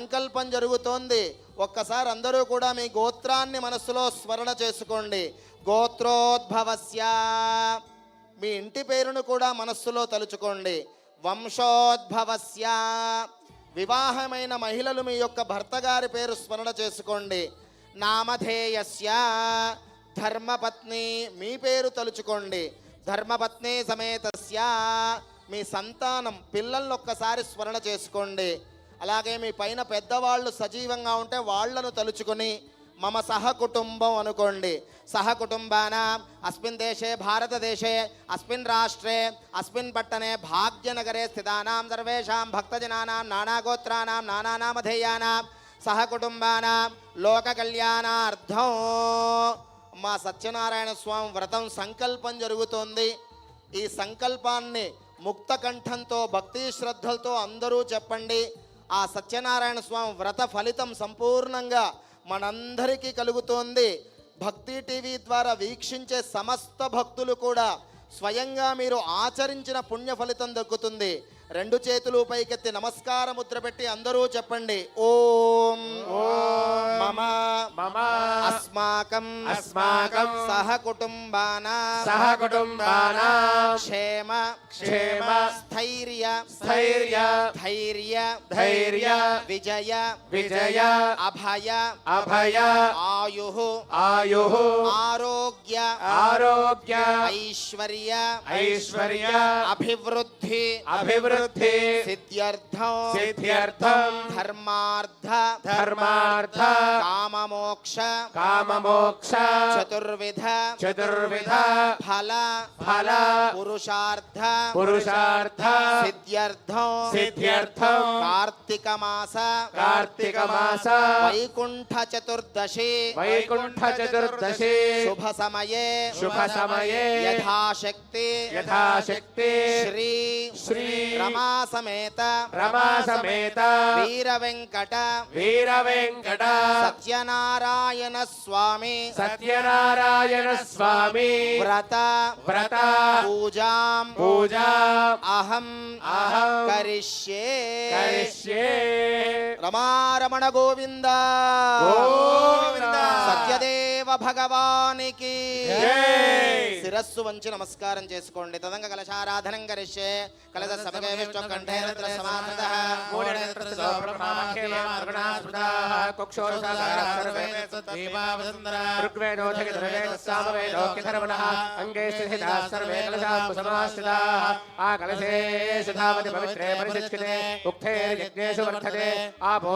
సంకల్పం జరుగుతోంది. ఒక్కసారి అందరూ కూడా మీ గోత్రాన్ని మనస్సులో స్మరణ చేసుకోండి. గోత్రోద్భవస్య, మీ ఇంటి పేరును కూడా మనస్సులో తలుచుకోండి. వంశోద్భవస్య, వివాహమైన మహిళలు మీ యొక్క భర్త గారి పేరు స్మరణ చేసుకోండి. నామధేయస్య, ధర్మపత్ని మీ పేరు తలుచుకోండి. ధర్మపత్ని సమేతస్య, మీ సంతానం పిల్లలను ఒక్కసారి స్మరణ చేసుకోండి. అలాగే మీ పైన పెద్దవాళ్ళు సజీవంగా ఉంటే వాళ్లను తలుచుకొని మమ సహకుటుంబం అనుకోండి. సహకుటుంబాన అస్మిన్ దేశే భారతదేశే అస్మిన్ రాష్ట్రే అస్మిన్ పట్టణే భాగ్యనగరే స్థితానాం సర్వేషాం భక్తజనానాం నానాగోత్రానాం నానానామధేయానాం సహకుటుంబానాం లోక కళ్యాణార్థం. మా సత్యనారాయణ స్వామి వ్రతం సంకల్పం జరుగుతోంది. ఈ సంకల్పాన్ని ముక్త కంఠంతో భక్తి శ్రద్ధలతో అందరూ చెప్పండి. ఆ సత్యనారాయణ స్వామి వ్రత ఫలితం సంపూర్ణంగా మనందరికీ కలుగుతోంది. భక్తి టీవీ ద్వారా వీక్షించే సమస్త భక్తులు కూడా స్వయంగా మీరు ఆచరించిన పుణ్య ఫలితం దక్కుతుంది. రెండు చేతులు పైకెత్తి నమస్కార ముద్ర పెట్టి అందరూ చెప్పండి. ఓం మమ అస్మాకం సహకుటుంబానాం క్షేమ స్థైర్య ధైర్య విజయ అభయ ఆయు ఆరోగ్య ఐశ్వర్య అభివృద్ధి సిద్ధ్యర్థం ధర్మార్థ కామమోక్ష చతుర్విధ ఫల పురుషార్థ సిద్ధ్యర్థం కార్తీక మాస వైకుంఠ చతుర్దశి శుభ సమయే యథాశక్తి శ్రీ రమా సమేత వీర వెంకట సత్యనారాయణ స్వామి వ్రత పూజాం అహం కరిష్యే. రమారమణ గోవింద సత్యదేవ భగవానికి. శిరస్సు వంచి నమస్కారం చేసుకోండి. తదంగ కలశారాధనం కరిష్యే. కలశ సభగే విష్ణు కంఠేన సమానదః మూఢనేత్రస్య బ్రహ్మాఖ్యేమార్గణాస్మృతాః ఋగ్వేదోధగితవేదస్సామవేదోక్యధర్మణః అంగే స్థితాः సర్వే కలశాः సమాశ్రితాः. ఆ కలశే సుధావతి పవిత్రే పరిశుచ్యతే ఉక్తే యజ్ఞేషు వర్ధతే ఆపో